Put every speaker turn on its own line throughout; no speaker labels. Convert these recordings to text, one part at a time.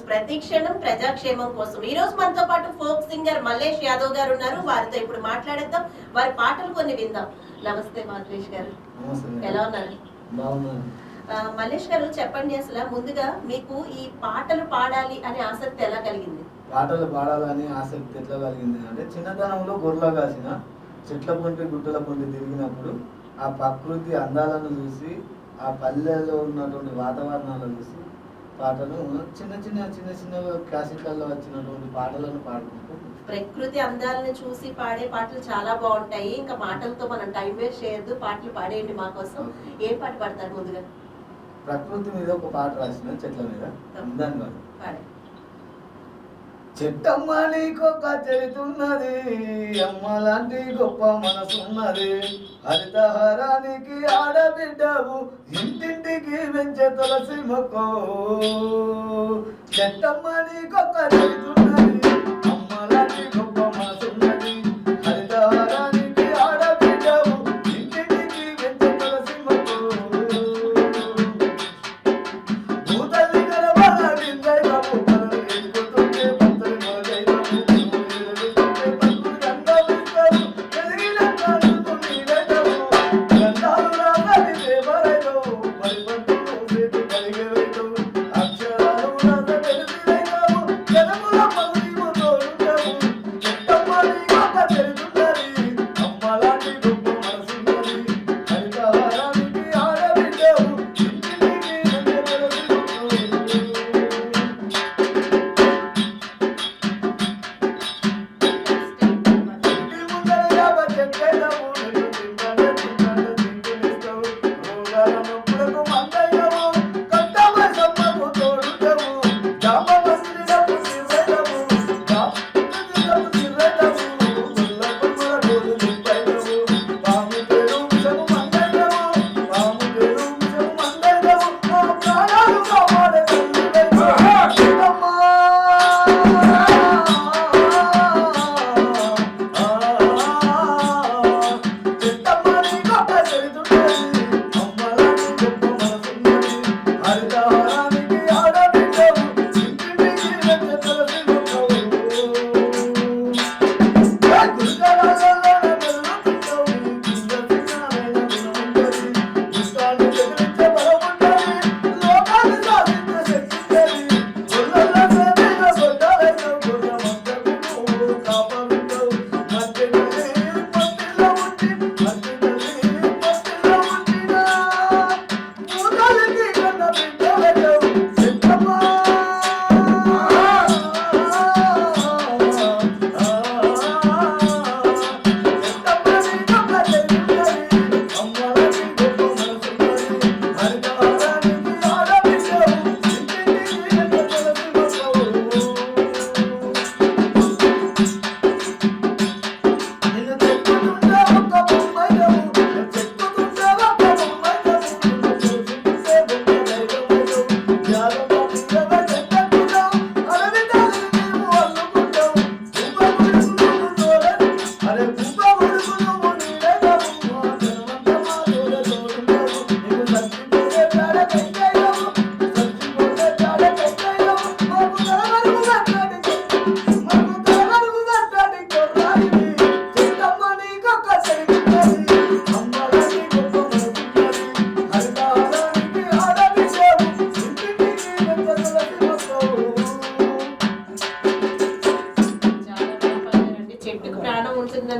ప్రతిక్షణం ప్రజాక్షేమం కోసం. ఈ రోజు మనతో పాటు ఫోక్ సింగర్ మల్లేష్ యాదవ్ గారు ఉన్నారు. వారితో ఇప్పుడు మాట్లాడేద్దాం, వారి పాటలు కొన్ని విందాం. నమస్తే మల్లేష్ గారు, ఎలా ఉన్నారు? మల్లేష్ గారు చెప్పండి, అసలు ముందుగా మీకు ఈ పాటలు పాడాలి అనే ఆసక్తి ఎలా కలిగింది?
పాటలు పాడాలని ఆసక్తి ఎట్లా కలిగింది అంటే, చిన్నతనంలో గొర్రెలు కాసిన చెట్ల పొంటి గుట్టల పొంటి తిరిగినప్పుడు ఆ ప్రకృతి అందాలను చూసి, ఆ పల్లెల్లో ఉన్నటువంటి వాతావరణాలను చూసి పాటలు చిన్న చిన్న క్యాసెట్లలో వచ్చినటువంటి పాటలను పాడుకుంటూ,
ప్రకృతి అందాలను చూసి పాడే పాటలు చాలా బాగుంటాయి. ఇంకా మాటలతో మనం టైం వేస్ట్ చేయొద్దు, పాటలు పాడేయండి మా కోసం. ఏ పాట పాడతారు ముందుగా?
ప్రకృతి మీద ఒక పాట రాసిన, చెట్ల మీద. దాని
పాడే.
చెట్టమ్మ నీకొక చరితున్నది, అమ్మ లాంటి గొప్ప మనసున్నది, హరితహారానికి ఆడబిడ్డవు, ఇంటింటికి పెంచే తులసి మొక్కో. చెట్టమ్మ నీకొక చరితున్నది, అమ్మ లాంటి గొప్ప మనసున్నది, హరితహారానికి ఆడబిడ్డవు, ఇంటింటికి పెంచే తులసి మొక్కో. భూతల్లి గర్భాల విందైవము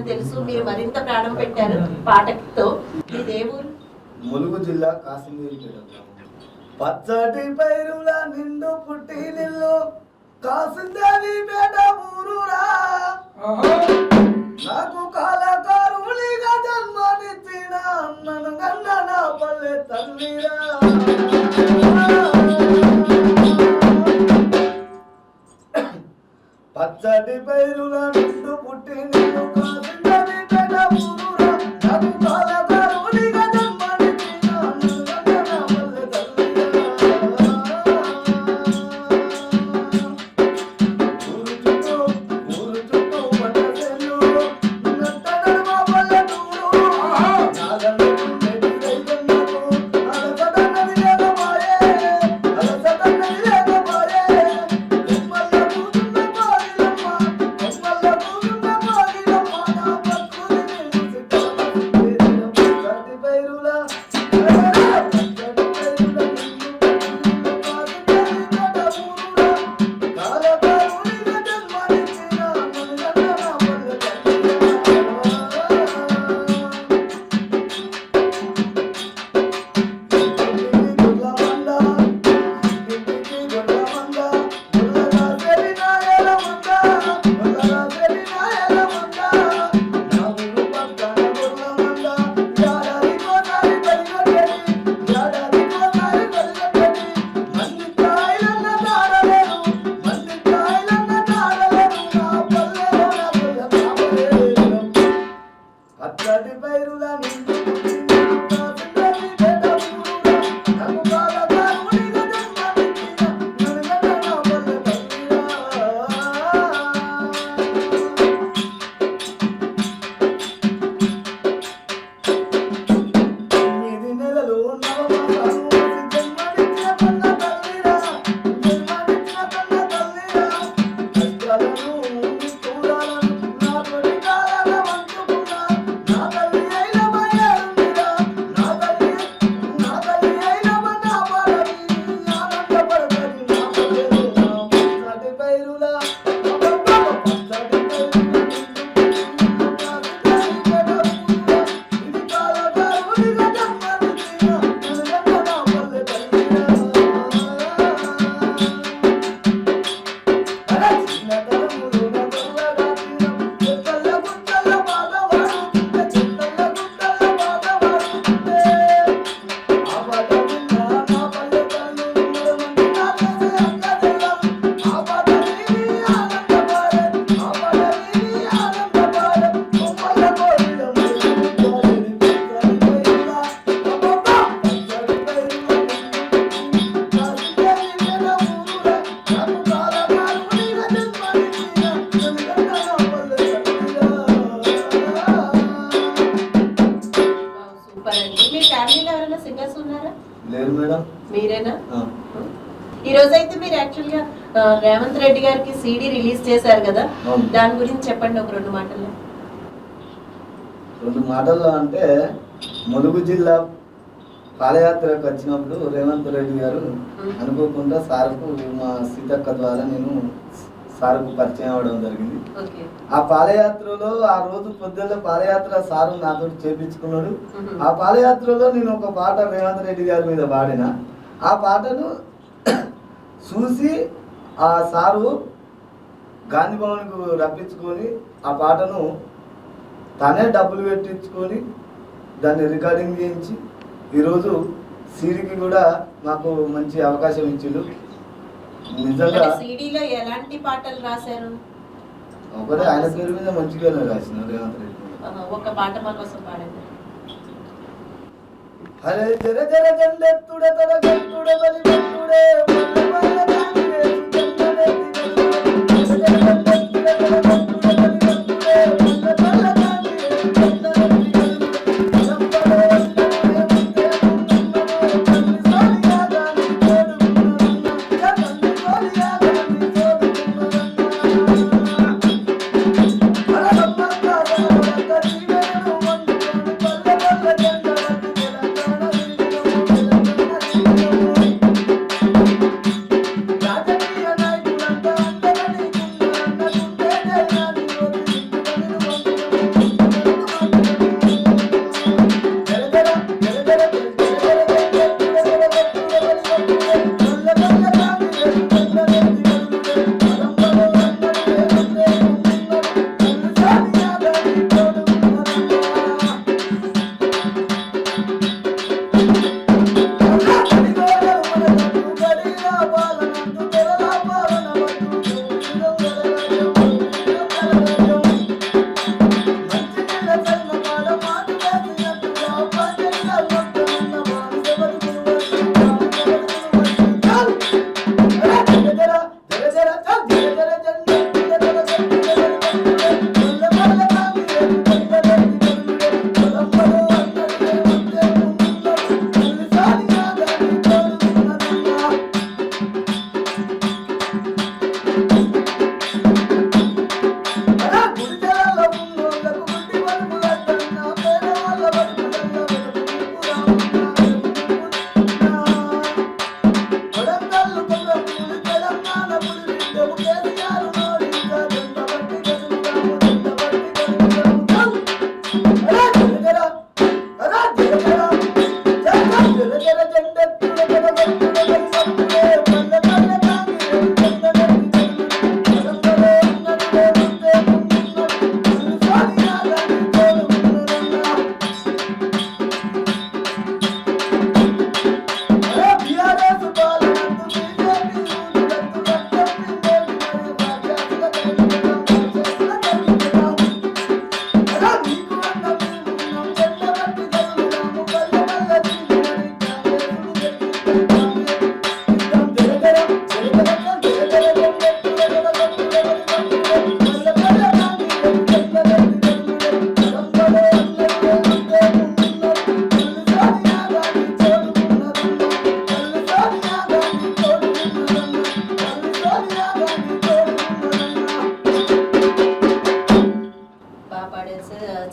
తెలుసు, మీరు మరింత ప్రాణం పెట్టారు పాటతో. మీ దేవుడు
ములుగు జిల్లా కాసిందేవిపేట. పచ్చటి పైరుల నిండు పుట్టి నిల్లు కాసిందేవిపేట ఊరురా, నాకు కాలకారునిగా జన్మనిచ్చిన అన్నను గన్న నా పల్లె తల్లిరా. పచ్చటి పైరుల నిండు పుట్టి నిల్లు కాసిందేవిపేట ఊరురా, నాకు కాలకారునిగా జన్మనిచ్చిన అన్నను గన్న నా పల్లె తల్లిరా. ఊరు చుట్టూ పట్టసేలు నట్టనడు మా పల్లెటూరు, నాగల్లు ఉండేటి రైతన్నకు అలసటన్నది లేకపాయే, అలసటన్నది లేకపాయే.
రేవంత్ రెడ్డి గారికి సీడీ రిలీజ్ చేశారు కదా,
అవును.
దాని గురించి చెప్పండి ఒక 2 మాటల్లో.
2 మాటల్లో అంటే ములుగు జిల్లా పాదయాత్రకు వచ్చినప్పుడు రేవంత్ రెడ్డి గారు అనుకోకుండా సార్కు మా సీతక్క ద్వారా నేను సార్కు పరిచయం అవ్వడం జరిగింది. ఆ పాదయాత్రలో ఆ రోజు పొద్దున్న పాదయాత్ర సారు నాతో చేపించుకున్నాడు. ఆ పాదయాత్రలో నేను ఒక పాట రేవంత్ రెడ్డి గారి మీద పాడిన. ఆ పాటను చూసి ఆ సారు గాంధీ భవన్కు రప్పించుకొని ఆ పాటను తనే డబ్బులు పెట్టించుకొని దాన్ని రికార్డింగ్ చేయించి ఈరోజు సీడీకి కూడా నాకు మంచి అవకాశం ఇచ్చిండు. నిజంగా
సీడీలో ఎలాంటి పాటలు రాశారు?
ఒకటే ఆయన పేరు మీద మంచిగానే రాసిన రేవంత్ రెడ్డి.
ఒక పాట మా కోసం పాడండి.
హరే జర జర జండెత్తుడే తన గట్టుడే బలి గట్టుడే పల్ల పల్ల కాంగే జండెత్తుడే జర జర జండెత్తుడే తన గట్టుడే బలి గట్టుడే పల్ల పల్ల కాంగే జండెత్తుడే సంపడే వందనే కల్లి సోలియా గాని తోడుకున్నా కల్లి సోలియా గాని తోడుకున్నా అరలమ్మ కాదా కరివేను వండుకొని పల్ల పల్ల జండ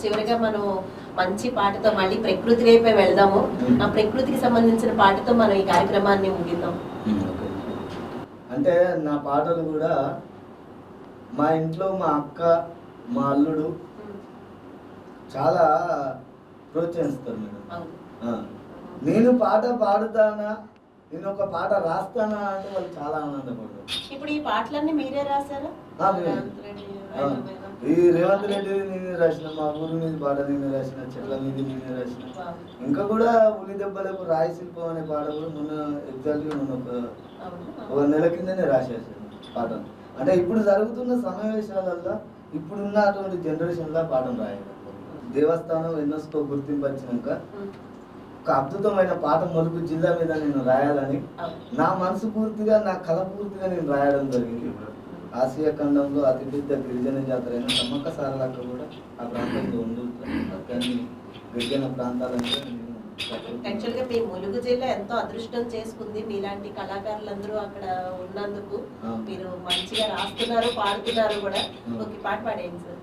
చివరిగా మనం మంచి పాటతో మళ్ళీ ప్రకృతి వైపే వెళ్దాము. ఆ ప్రకృతికి సంబంధించిన పాటతో మనం ఈ కార్యక్రమాన్ని ముగిద్దాం.
అంటే నా పాటలు కూడా మా ఇంట్లో మా అక్క మా అల్లుడు చాలా ప్రోత్సహిస్తారు మేడం. నేను పాట పాడుతానా, నేను ఒక పాట రాస్తానా అంటే వాళ్ళు చాలా ఆనందపడ్డారు.
ఇప్పుడు ఈ పాటలన్నీ మీరే రాశారా?
ఈ రేవంత్ రెడ్డి నేనే రాసిన, మా ఊరి మీద పాట నేనే రాసిన, చెట్ల మీద నేనే రాసిన. ఇంకా కూడా ఉలి దెబ్బలకు రాయి శిల్పం అనే పాట కూడా మొన్న ఎగ్జాక్ట్గా మొన్న ఒక నెల కిందనే రాసేసాను పాటను. అంటే ఇప్పుడు జరుగుతున్న సమావేశాలలో ఇప్పుడున్నటువంటి జనరేషన్లో పాఠం రాయాలి. దేవస్థానం యునెస్కో గుర్తింపు వచ్చినాక ఒక అద్భుతమైన పాట ములుగు జిల్లా మీద నేను రాయాలని నా మనసు పూర్తిగా, నా కళ పూర్తిగా నేను రాయడం జరిగింది. ఆసియా ఖండంలో అతిపెద్ద గిరిజన జాతర అయిన సమ్మక్క సారలక్క కూడా ఆ ప్రాంతంలో ఉండుతాను. కానీ గిరిజన ప్రాంతాలంటే నేను
యాక్చువల్ గా మీ ములుగు జిల్లా ఎంతో అదృష్టం చేసుకుంది మీలాంటి కళాకారులందరూ అక్కడ ఉన్నందుకు. మీరు మంచిగా రాస్తున్నారు, పాడుతున్నారు కూడా. ఒక పాట పాడేయండి సార్.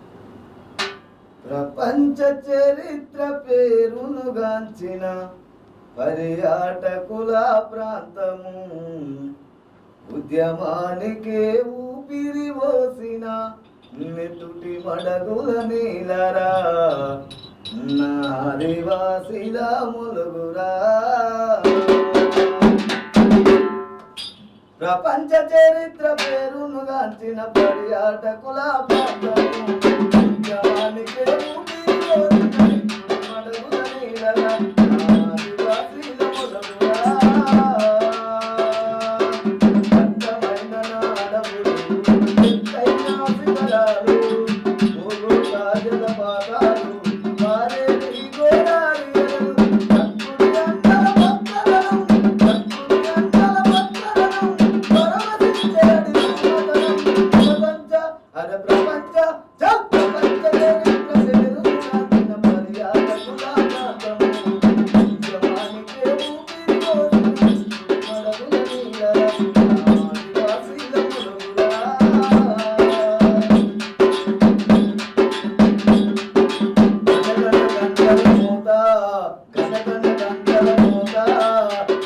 ప్రపంచ చరిత్ర పేరునుగాంచిన పర్యాటకుల ప్రాంతము, ఉద్యమానికే ఊపిరి పోసిన నెట్టుటి మడగుల నీలరా, నా ఆదివాసిల ములుగురా. ప్రపంచ చరిత్ర పేరునుగాంచిన పర్యాటకుల ప్రాంతము, ఉద్యమానికే ఊపిరి పోసిన నెట్టుటి మడగుల నీలరా, నా ఆదివాసిల ములుగురా. దట్టమైన నాడవులు, ఎత్తైన శిఖరాలు, భూగోళ జలపాతాలు, మారేటి గోదావరిలు, చక్కుని అంతల పచ్చదనం, చక్కుని అంతల పచ్చదనం, పరవశించేటి సుమధురం. ప్రపంచ ప్రపంచ ప్రపంచ చరిత్ర పేరుగాంచిన పర్యాటకుల ప్రాంతము, ఉద్యమానికే ఊపిరి పోసిన మడగుల నీలరా, ఆదివాసీల ములుగురా. గనగన గంటల మోత, గనగన గంటల మోత,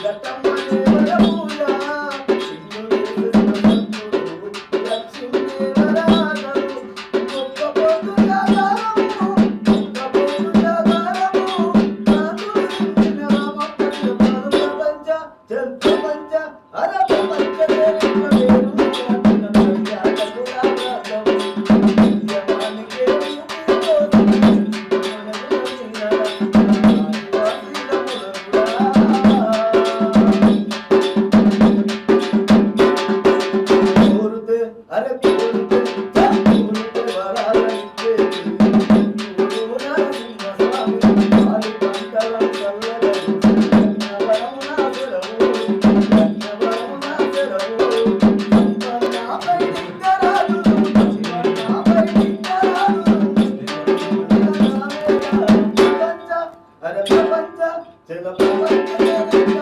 ఘట్టమ్మ దేవర పూజ, సింధులేసి సంతుడు, లక్ష్మీదేవరాగలు, ఒక్కపోతు జాగారము, ఒక్కపోతు జాగారము, కాంతులు నిండిన రామప్పటి పాలు. ప్రపంచ ప్రపంచ ప్రపంచ చరిత్ర పేరుగాంచిన పర్యాటకుల ప్రాంతము, ఉద్యమానికే ఊపిరి పోసిన మడగుల నీలరా, ఆదివాసీల ములుగురా. కోరుతే కోరుతే కోరుతే వరాలనిచ్చేది గురువు నరసింహస్వామి, పాలు పంటలను చల్లగలు, కన్నవరము నా సెలవు, కన్నవరము నా సెలవు. సంపన్నాపై నిగ్గరాజులు, సంపన్నాపై నిగ్గరాజులు, ప్రపంచ ప్రపంచ జల ప్రపంచ చరిత్ర పేరుగాంచిన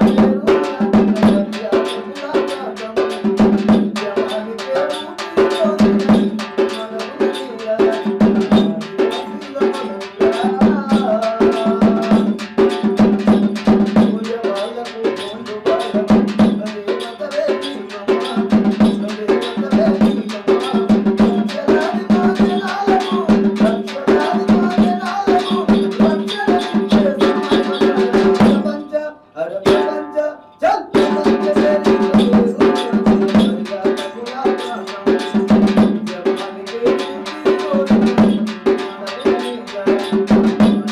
పర్యాటకుల ప్రాంతము, ఉద్యమానికే ఊపిరి పోసిన మడగుల నీలరా, ఆదివాసీల ములుగురా. పూజ వాళ్ళకు తోండు వాళ్ళకు దేవతవే నీవమ్మ, దేవతవే నీవమ్మ. లక్షలాది మాజనాలకు, లక్షలాది మాజనాలకు లక్షలిచ్చే సమాజాలు. ప్రపంచ ప్రపంచ ప్రపంచ చరిత్ర పేరుగాంచిన పర్యాటకుల ప్రాంతము, ఉద్యమానికే ఊపిరి పోసిన మడగుల నీలరా,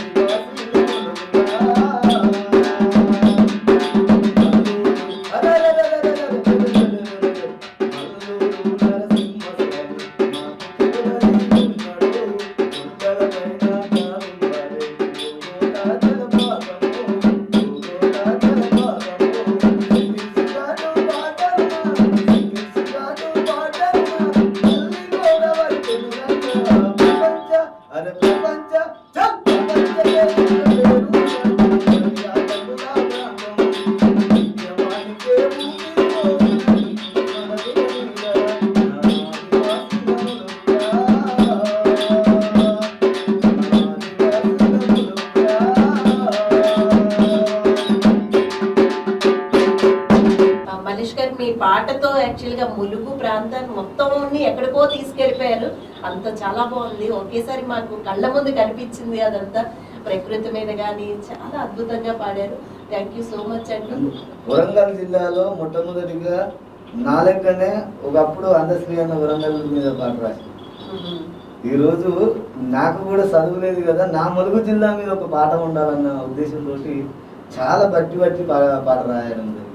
ఆదివాసీల ములుగురా. ప్రపంచ ప్రపంచ చరిత్ర పేరుగాంచిన పర్యాటకుల ప్రాంతము, ఉద్యమానికే ఊపిరి పోసిన మడగుల నీలరా, ఆదివాసీల ములుగురా.
మలేష్ గారు మీ పాటతో యాక్చువల్ గా ములుగు ప్రాంతాన్ని మొత్తం ఎక్కడికో తీసుకెళ్లిపోయారు. అంత చాలా బాగుంది. ఒకేసారి మాకు కళ్ళ ముందు కనిపించింది అదంతా. ప్రకృతి మీద కానీ చాలా అద్భుతంగా పాడారు. థ్యాంక్ యూ సో మచ్ అండి.
వరంగల్ జిల్లాలో మొట్టమొదటిగా నా లెక్కనే ఒకప్పుడు అందశ్రీ అన్న వరంగల్ మీద పాట రాసింది. ఈరోజు నాకు కూడా చదువు లేదు కదా, నా ములుగు జిల్లా మీద ఒక పాట ఉండాలన్న ఉద్దేశంతో చాలా బట్టి పాట రాయడం జరిగింది.